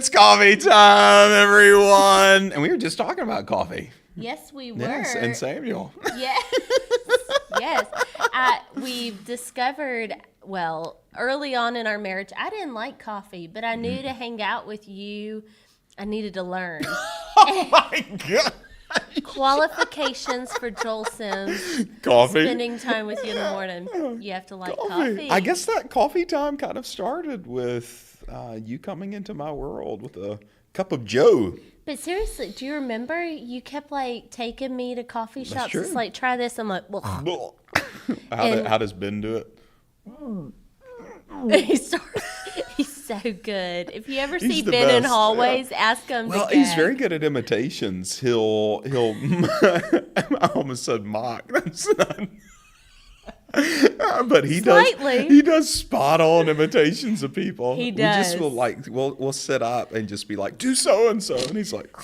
It's coffee time, everyone. And we were just talking about coffee. Yes, we were. Yes, and Samuel. Yes. Yes. We've discovered, well, early on in our marriage, I didn't like coffee, but I knew to hang out with you, I needed to learn. Oh, my God. Qualifications for Joel Sims. Coffee. Spending time with you in the morning. You have to like coffee. I guess that coffee time kind of started with you coming into my world with a cup of Joe. But seriously, do you remember you kept like taking me to coffee shops? true. It's like, try this. I'm like, well, How does Ben do it? he's so good. If you ever He's see the Ben in best, hallways, ask him. Well, to he's gag. very good at imitations. He'll I almost said mock. That's not. But he Slightly. does spot on imitations of people. He We just does. will we'll sit up and just be like, do so and so, and he's like,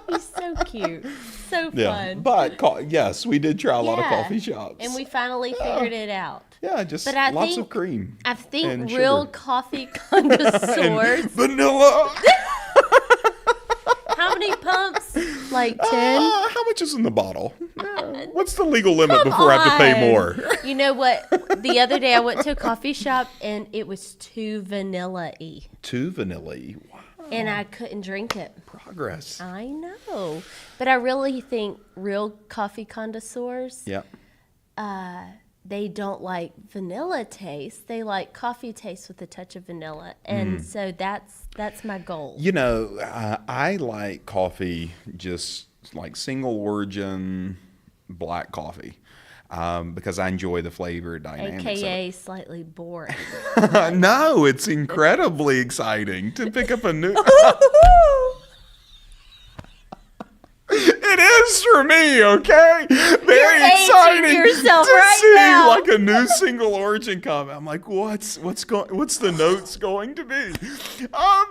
He's so cute, so yeah. fun. But yes, we did try a lot of Yeah. coffee shops, And we finally figured it out. yeah, just But I lots think- of cream. I think And real sugar. coffee connoisseurs. Vanilla. How many pumps? Like 10? How much is in the bottle? What's the legal limit before I have to pay on. more? You know what? The other day I went to a coffee shop and it was too vanilla-y. Too vanilla-y. Wow. And I couldn't drink it. Progress. I know. But I really think real coffee connoisseurs, Yeah. they don't like vanilla taste. They like coffee taste with a touch of vanilla. And so that's my goal. You know, I like coffee just like single origin black coffee because I enjoy the flavor dynamics. AKA slightly boring. No, it's incredibly exciting to pick up a new. It is for me, okay? Very aging exciting yourself to right see now. like a new single origin come. I'm like, what's the notes going to be?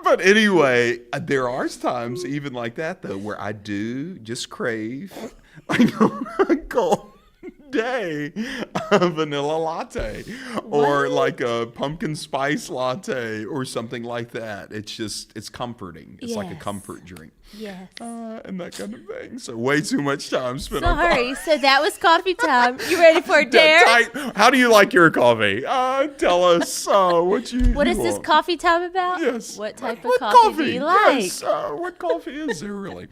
But anyway, there are times even like that though where I do just crave like on a cold day a vanilla latte or like a pumpkin spice latte or something like that. It's comforting. It's like a Yes. comfort drink. Yes. And that kind of thing. So way too much time spent on Sorry. So that was coffee time. You ready for a dare? How do you like your coffee? Tell us what you. What you is this want. coffee time about? Yes. What type of What coffee do you like? Yes. What coffee is there really?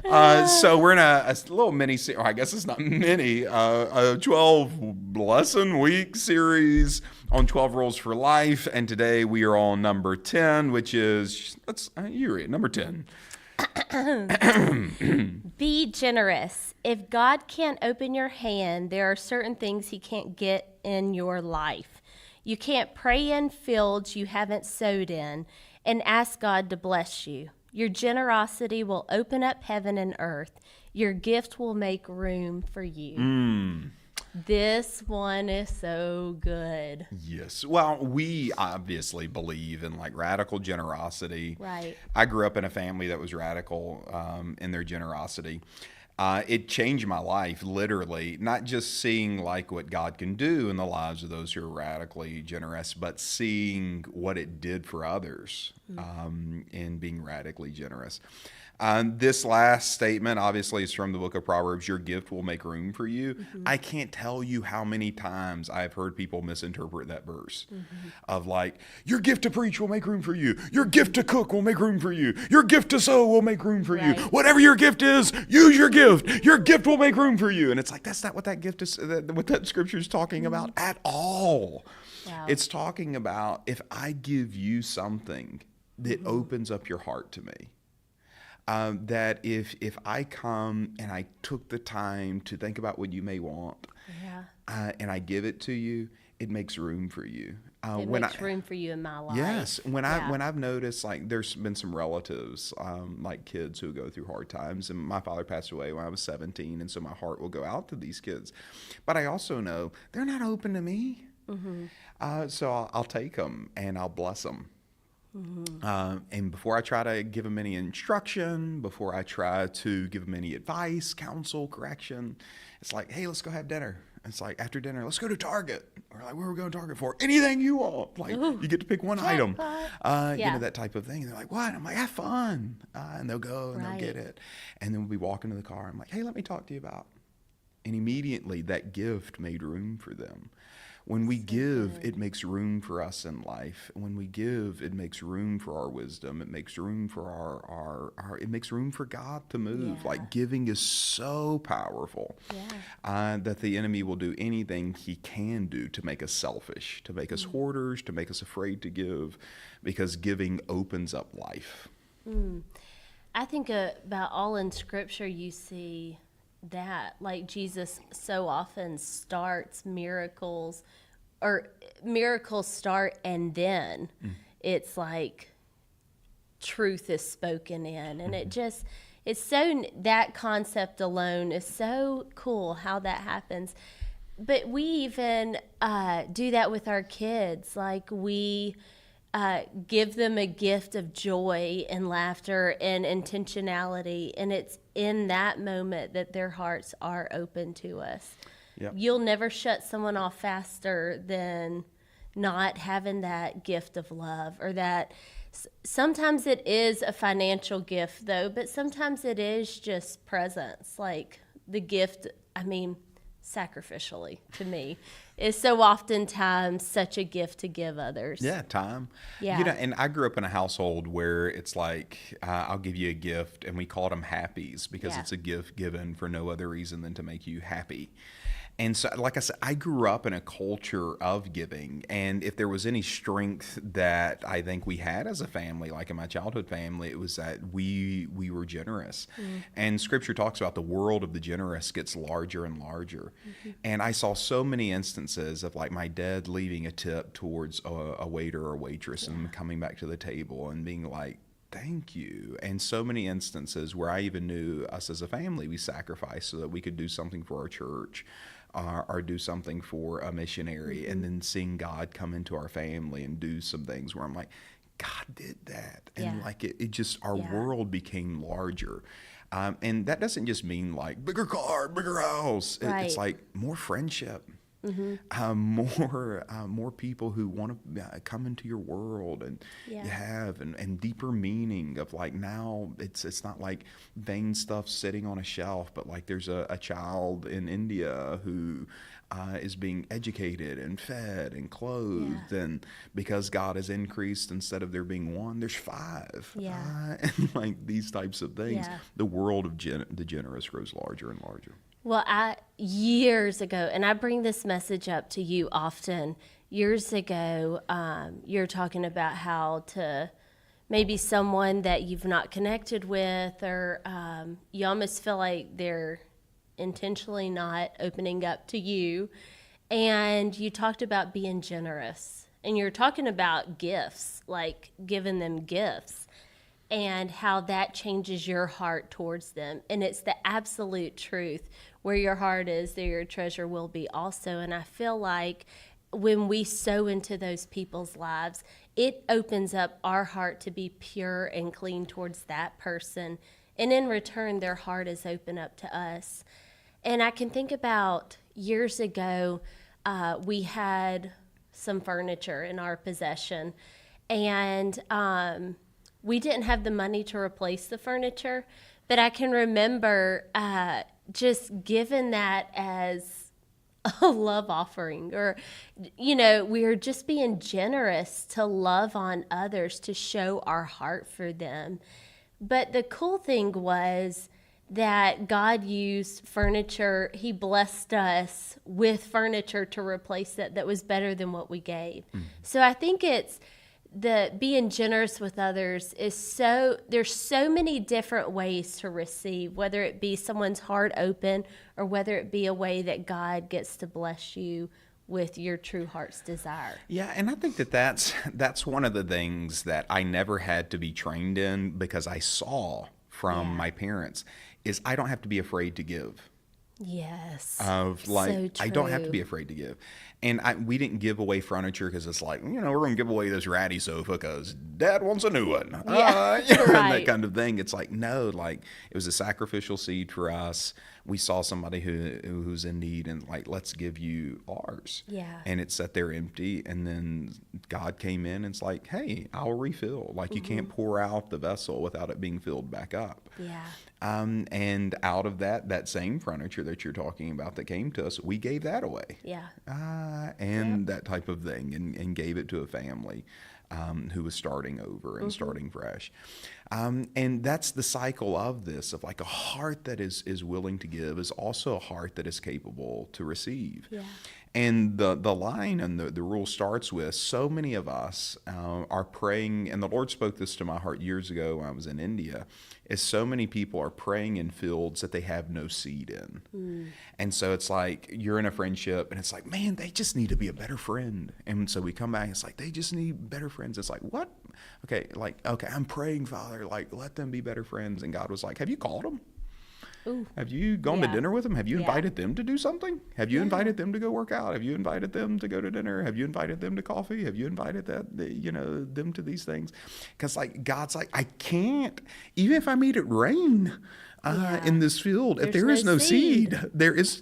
So we're in a little mini series. I guess it's not mini. A 12 lesson week series on 12 rules for life, and today we are on number 10, which is you read number 10. Be generous. If God can't open your hand, there are certain things he can't get in your life. You can't pray in fields you haven't sowed in and ask God to bless you. Your generosity will open up heaven and earth. Your gift will make room for you. This one is so good. Yes. Well, we obviously believe in like radical generosity. Right. I grew up in a family that was radical in their generosity. It changed my life, literally, not just seeing like what God can do in the lives of those who are radically generous, but seeing what it did for others in being radically generous. This last statement, obviously, is from the book of Proverbs. Your gift will make room for you. I can't tell you how many times I've heard people misinterpret that verse of like, your gift to preach will make room for you. Your gift to cook will make room for you. Your gift to sew will make room for you. Right. Whatever your gift is, use your gift. Your gift will make room for you. And it's like, that's not what that gift is, what that scripture is talking about at all. Wow. It's talking about if I give you something that opens up your heart to me. That if I come and I took the time to think about what you may want, Yeah. and I give it to you, it makes room for you. It makes room for you in my life. Yes, when Yeah. I've noticed like there's been some relatives like kids who go through hard times, and my father passed away when I was 17, and so my heart will go out to these kids, but I also know they're not open to me, so I'll take them and I'll bless them. And before I try to give them any instruction, before I try to give them any advice, counsel, correction, it's like, hey, let's go have dinner. It's like after dinner, let's go to Target. We're like, where are we going to Target for? Anything you want. Like, you get to pick one item. That type of thing. And they're like, what? I'm like, have fun. And they'll go and they'll get it. And then we walk into the car. I'm like, hey, let me talk to you about. And immediately that gift made room for them. When we give, it makes room for us in life. When we give, it makes room for our wisdom. It makes room for our it makes room for God to move. Yeah. Like, giving is so powerful that the enemy will do anything he can do to make us selfish, to make us hoarders, to make us afraid to give, because giving opens up life. I think about all in Scripture you see that, like, Jesus so often starts miracles, or miracles start and then it's like truth is spoken in, and it's so, that concept alone is so cool how that happens. But we even do that with our kids. Like, we give them a gift of joy and laughter and intentionality, and it's in that moment that their hearts are open to us. Yep. You'll never shut someone off faster than not having that gift of love, or that sometimes it is a financial gift though, but sometimes it is just presence. Like, the gift, sacrificially to me, is so oftentimes such a gift to give others. Yeah, time. Yeah. And I grew up in a household where it's like, I'll give you a gift, and we called them happies because it's a gift given for no other reason than to make you happy. And so, like I said, I grew up in a culture of giving. And if there was any strength that I think we had as a family, like in my childhood family, it was that we were generous. And Scripture talks about the world of the generous gets larger and larger. And I saw so many instances of, like, my dad leaving a tip towards a waiter or waitress and coming back to the table and being like, thank you. And so many instances where I even knew us as a family, we sacrificed so that we could do something for our church. Or do something for a missionary, and then seeing God come into our family and do some things where I'm like, God did that. And like, it just, our world became larger. And that doesn't just mean like bigger car, bigger house. It's like more friendship. More people who want to come into your world, and you have and deeper meaning of, like, now it's not like vain stuff sitting on a shelf, but like there's a child in India who is being educated and fed and clothed, and because God has increased, instead of there being one, there's five. And like these types of things, the world of the generous grows larger and larger. Well, years ago, and I bring this message up to you often, years ago, you're talking about how to maybe someone that you've not connected with, or you almost feel like they're intentionally not opening up to you. And you talked about being generous, and you're talking about gifts, like giving them gifts, and how that changes your heart towards them. And it's the absolute truth. Where your heart is, there your treasure will be also. And I feel like when we sow into those people's lives, it opens up our heart to be pure and clean towards that person. And in return, their heart is open up to us. And I can think about years ago, we had some furniture in our possession, and we didn't have the money to replace the furniture, but I can remember just giving that as a love offering, or, we were just being generous to love on others, to show our heart for them. But the cool thing was that God used furniture. He blessed us with furniture to replace it that was better than what we gave. So I think it's the being generous with others there's so many different ways to receive, whether it be someone's heart open, or whether it be a way that God gets to bless you with your true heart's desire. Yeah, and I think that's one of the things that I never had to be trained in, because I saw from my parents, is I don't have to be afraid to give. Yes. Of like, so true. I don't have to be afraid to give. And we didn't give away furniture because it's like, we're going to give away this ratty sofa because Dad wants a new one. Yeah, Right. right. That kind of thing. It's like, no, like, it was a sacrificial seed for us. we saw somebody who's in need, and like, let's give you ours. Yeah. And it sat there empty, and then God came in and it's like, hey, I'll refill. Like, you can't pour out the vessel without it being filled back up. Yeah. And out of that same furniture that you're talking about that came to us, we gave that away. Yeah. And that type of thing, and gave it to a family who was starting over and starting fresh. And that's the cycle of this, of like a heart that is willing to give is also a heart that is capable to receive. Yeah. And the line and the rule starts with, so many of us are praying, and the Lord spoke this to my heart years ago when I was in India, is so many people are praying in fields that they have no seed in. And so it's like, you're in a friendship and it's like, man, they just need to be a better friend. And so we come back, it's like, they just need better friends. It's like, what? Okay, I'm praying, Father, like, let them be better friends. And God was like, have you called them? Ooh. Have you gone to Yeah. dinner with them? Have you Yeah. invited them to do something? Have you Yeah. invited them to go work out? Have you invited them to go to dinner? Have you invited them to coffee? Have you invited them to these things? Because like, God's like, I can't, even if I made it rain in this field, if There's there is no no seed. seed,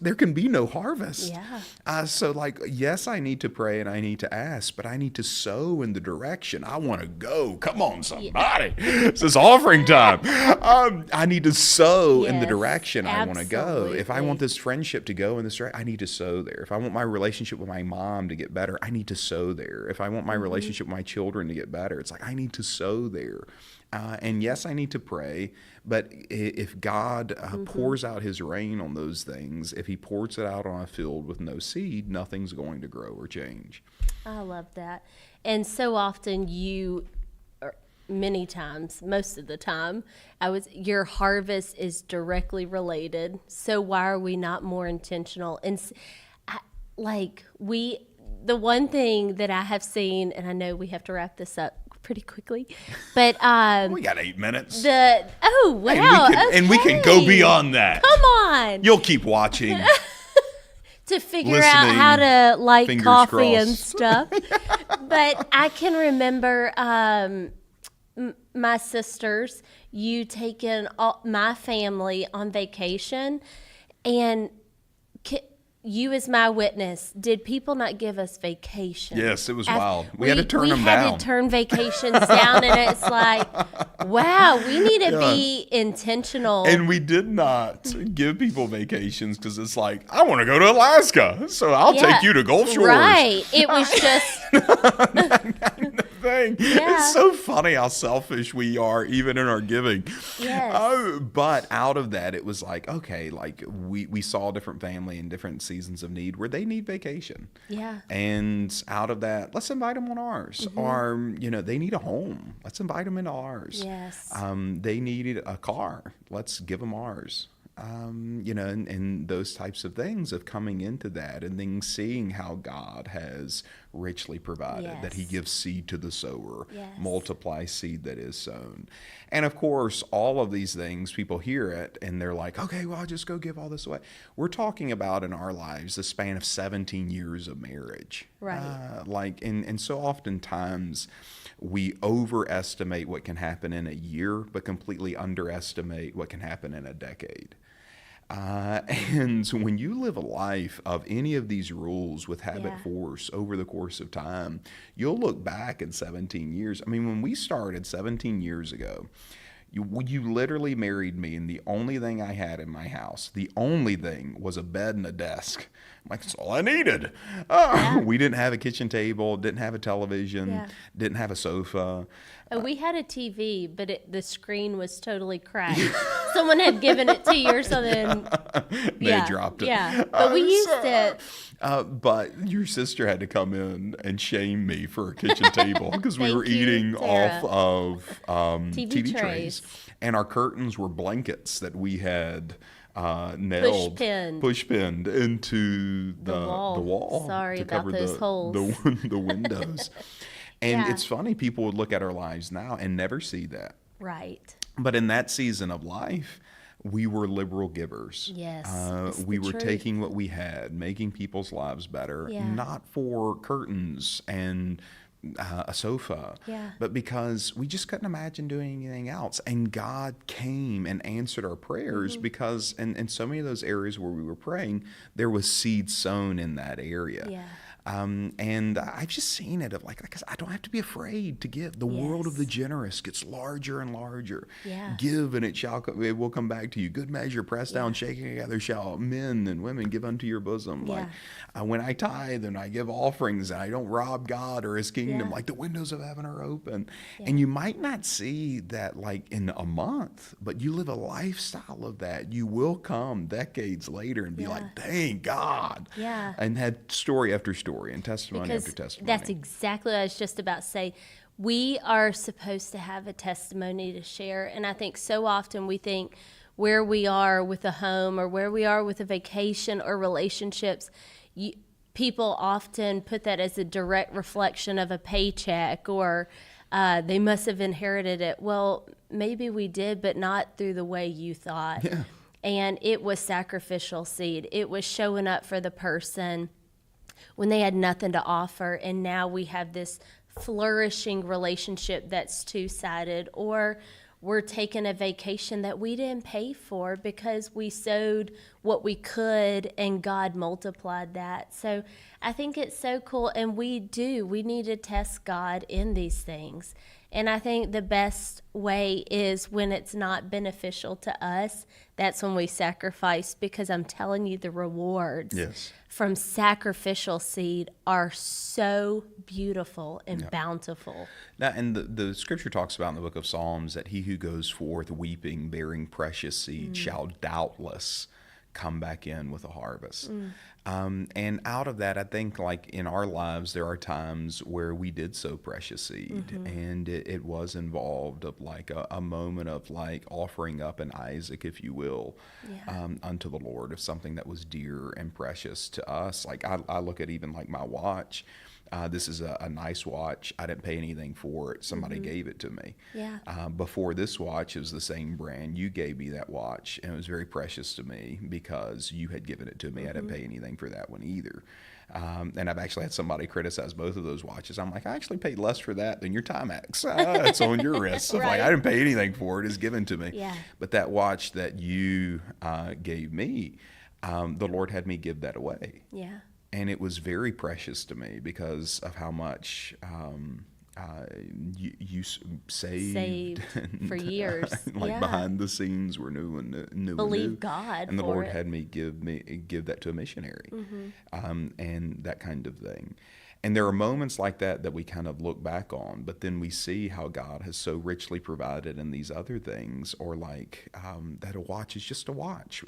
there can be no harvest. Yeah. So like, yes, I need to pray and I need to ask, but I need to sow in the direction I want to go. Come on, somebody. This is offering time. I need to sow in the Yes, direction I want to go. If I want absolutely. this friendship to go in this direction, I need to sow there. If I want my relationship with my mom to get better, I need to sow there. If I want my relationship with my children to get better, it's like, I need to sow there. And yes, I need to pray, but if God pours out his rain on those things, if he pours it out on a field with no seed, nothing's going to grow or change. I love that. And so often many times, most of the time, your harvest is directly related. So why are we not more intentional? And the one thing that I have seen, and I know we have to wrap this up pretty quickly, but We got 8 minutes. wow, And we can go okay. beyond that. Come on. You'll keep watching. To figure out Listening, how to like fingers coffee and crossed. stuff. But I can remember my sisters, you taking my family on vacation, and you as my witness, did people not give us vacation? Yes, it was wild. We had to turn them We had down. to turn vacations down, and it's like, wow, we need to be intentional. And we did not give people vacations because it's like, I want to go to Alaska, so I'll Yeah, take you to Gulf Shores. Right. It was just, Thing. Yeah. It's so funny how selfish we are, even in our giving. Yes. But out of that, it was like, okay, like we saw a different family in different seasons of need where they need vacation. yeah. And out of that, let's invite them on ours. Or, they need a home. Let's invite them into ours. Yes. They needed a car. Let's give them ours. And those types of things of coming into that and then seeing how God has richly provided, that he Yes. gives seed to the sower, Yes. multiply seed that is sown. And of course, all of these things, people hear it and they're like, okay, well, I'll just go give all this away. We're talking about in our lives the span of 17 years of marriage. Right. And so oftentimes we overestimate what can happen in a year, but completely underestimate what can happen in a decade. And so when you live a life of any of these rules with habit Yeah. force over the course of time, you'll look back in 17 years. I mean, when we started 17 years ago, you literally married me, and the only thing I had in my house, the only thing, was a bed and a desk. I'm like, that's all I needed. We didn't have a kitchen table, didn't have a television, Yeah. didn't have a sofa. We had a TV, but the screen was totally cracked. Someone had given it to you or something. They dropped it. Yeah, but we used it. But your sister had to come in and shame me for a kitchen table because we were Thank you, eating Tara. off of TV trays. trays. And our curtains were blankets that we had nailed, push pinned into the wall Sorry to about cover those holes. the windows. And Yeah. it's funny, people would look at our lives now and never see that. Right. But in that season of life, we were liberal givers. Yes, it's We the were truth. taking what we had, making people's lives better, Yeah. not for curtains and a sofa, Yeah. but because we just couldn't imagine doing anything else. And God came and answered our prayers because in so many of those areas where we were praying, there was seed sown in that area. Yeah. And I've just seen it of like, because I don't have to be afraid to give. The world of the generous gets larger and larger. Yeah. Give and it will come back to you. Good measure, pressed down, shaking together, shall men and women give unto your bosom. Yeah. Like when I tithe and I give offerings and I don't rob God or his kingdom, Yeah. like the windows of heaven are open. And you might not see that like in a month, but you live a lifestyle of that. You will come decades later and be like, thank God. Yeah. And had story after story and testimony Because after testimony. that's exactly what I was just about to say. We are supposed to have a testimony to share. And I think so often we think where we are with a home or where we are with a vacation or relationships, people often put that as a direct reflection of a paycheck or they must have inherited it. Well, maybe we did, but not through the way you thought. Yeah. And it was sacrificial seed. It was showing up for the person when they had nothing to offer, and now we have this flourishing relationship that's two-sided, or we're taking a vacation that we didn't pay for because we sowed what we could and God multiplied that. So I think it's so cool, and we need to test God in these things. And I think the best way is when it's not beneficial to us, that's when we sacrifice, because I'm telling you, the rewards from sacrificial seed are so beautiful and bountiful. Now, and the scripture talks about in the book of Psalms that he who goes forth weeping, bearing precious seed, shall doubtless come back in with a harvest. And out of that, I think like in our lives, there are times where we did sow precious seed, and it was involved of like a moment of like offering up an Isaac, if you will, unto the Lord, of something that was dear and precious to us. Like I look at even like my watch. This is a nice watch. I didn't pay anything for it. Somebody gave it to me. Yeah. Before this watch, it was the same brand. You gave me that watch, and it was very precious to me because you had given it to me. I didn't pay anything for that one either. And I've actually had somebody criticize both of those watches. I'm like, I actually paid less for that than your Timex. It's on your wrist. So like, I didn't pay anything for it. It's given to me. Yeah. But that watch that you gave me, the Lord had me give that away. Yeah. And it was very precious to me because of how much you saved for years. Like behind the scenes were new and new. Believe God, and the for Lord it. had me give that to a missionary, and that kind of thing. And there are moments like that we kind of look back on, but then we see how God has so richly provided in these other things, or like that a watch is just a watch.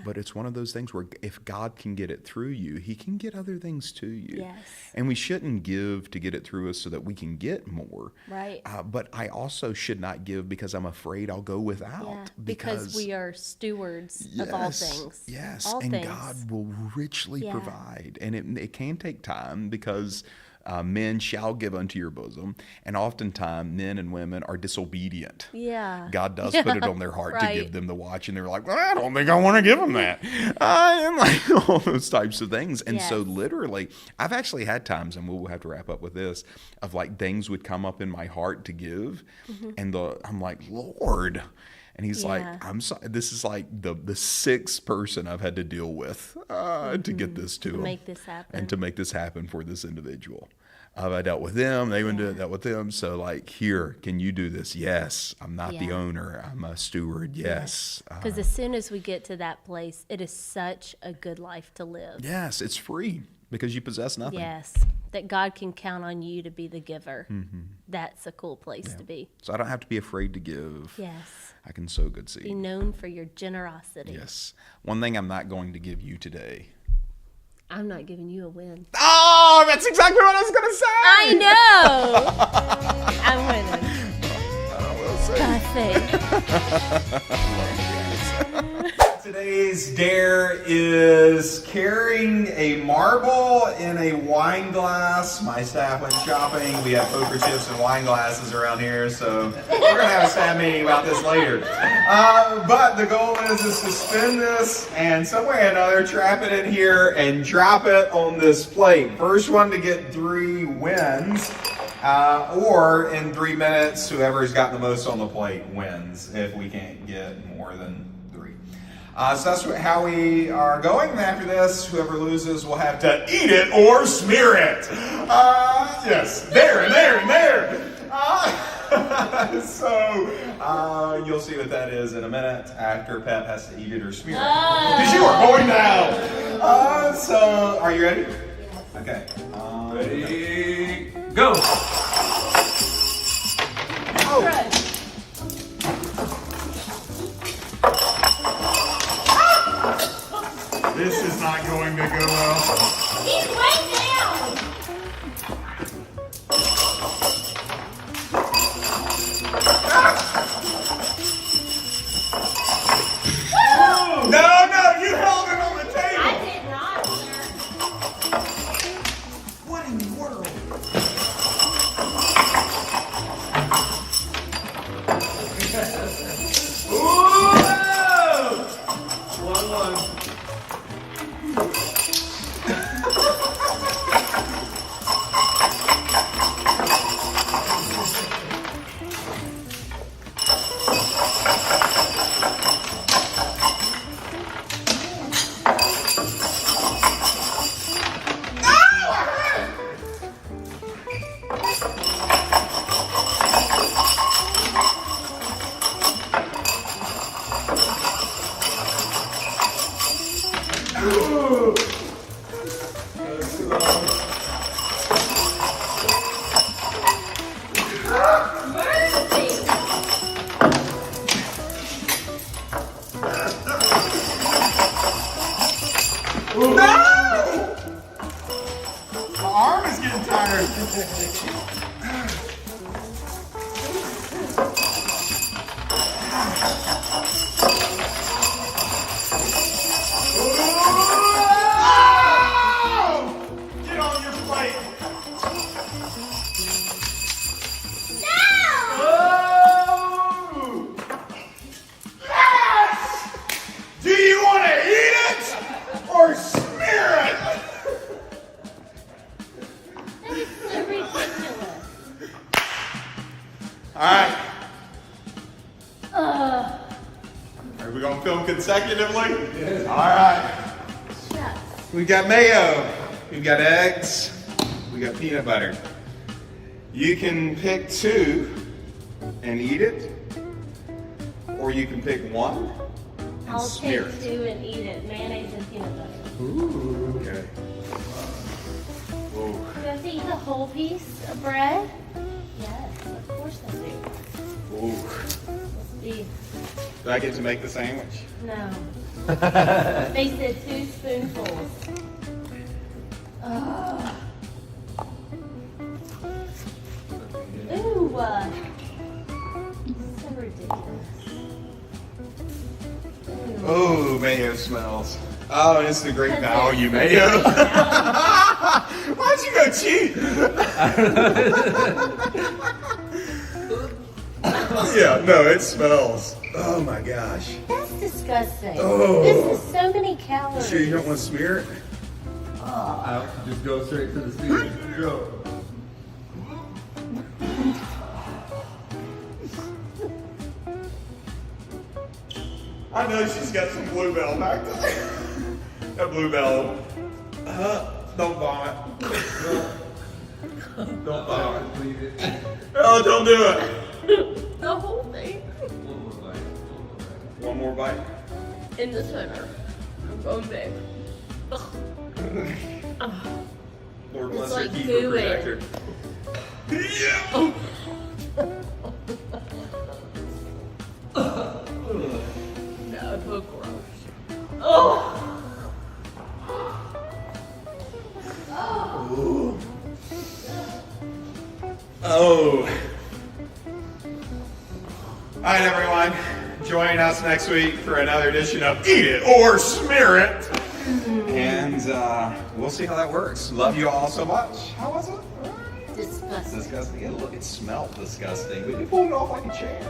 But it's one of those things where if God can get it through you, he can get other things to you. Yes. And we shouldn't give to get it through us so that we can get more. Right. But I also should not give because I'm afraid I'll go without. Yeah, because we are stewards of all things. Yes, all and things. God will richly provide. And it can take time because men shall give unto your bosom. And oftentimes men and women are disobedient. Yeah. God does put it on their heart to give them the watch. And they're like, well, I don't think I want to give them that. And like all those types of things. And so literally, I've actually had times, and we'll have to wrap up with this, of like things would come up in my heart to give. And I'm like, Lord. And he's like, I'm sorry. This is like the sixth person I've had to deal with to get this to him. Make this happen. And to make this happen for this individual. I dealt with them. They went to that with them. So like, here, can you do this? Yes. I'm not the owner. I'm a steward. Yes. Because as soon as we get to that place, it is such a good life to live. Yes. It's free because you possess nothing. Yes. That God can count on you to be the giver. That's a cool place to be. So I don't have to be afraid to give. Yes. I can sow good seed. Be known for your generosity. Yes. One thing I'm not going to give you today. I'm not giving you a win. Oh, that's exactly what I was going to say. I know. I'm winning. I will say. By faith. Today's dare is carrying a marble in a wine glass. My staff went shopping. We have poker chips and wine glasses around here, so we're going to have a staff meeting about this later. But the goal is to spin this and some way or another trap it in here and drop it on this plate. First one to get 3 wins. Or in 3 minutes, whoever's got the most on the plate wins if we can't get more than 3. So that's how we are going. And after this, whoever loses will have to eat it or smear it. Yes, there and there and there. So you'll see what that is in a minute after Pep has to eat it or smear it. Because you are going down. So are you ready? Okay. Ready, go! Oh. This is not going to go well. He's way down. No, you held it on the table. I did not, sir. What in the world? Ooh! 1-1. No! My arm is getting tired. Get on your plate. Oh! Yes! Do you want to eat it or smear it? That is so ridiculous. All right. Are we going to film consecutively? Yes. All right. Shucks. We've got mayo. We've got eggs. We got peanut butter. You can pick 2 and eat it, or you can pick 1 and I'll smear take it. 2 and eat it. Mayonnaise and peanut butter. Ooh. Okay. Whoa. Do I have to eat the whole piece of bread? Yes, of course I do. Ooh. Let's see. Do I get to make the sandwich? No. They said 2 spoonfuls. Ugh. Ooh. So ridiculous. Ooh. Oh, mayo smells. Oh, it's the great value mayo. Why'd you go cheap? Yeah, no, it smells. Oh my gosh. That's disgusting. Oh. This is so many calories. Sure you don't want to smear it? I'll just go straight to the speaker. Go. I know she's got some Bluebell back there. That Bluebell. Don't vomit. Don't vomit. Oh, don't do it. The whole thing. One more bite. In the center. I'm going big. Lord It's bless like her, keep her, gooey. protect her. Yeah. No, it's so gross. Oh! Oh. All right, everyone. Join us next week for another edition of Eat It or Smear It. And we'll see how that works. Love you all so much. How was it? Disgusting. Disgusting. Yeah, look, it smelled disgusting, but you pulled it off like a chair.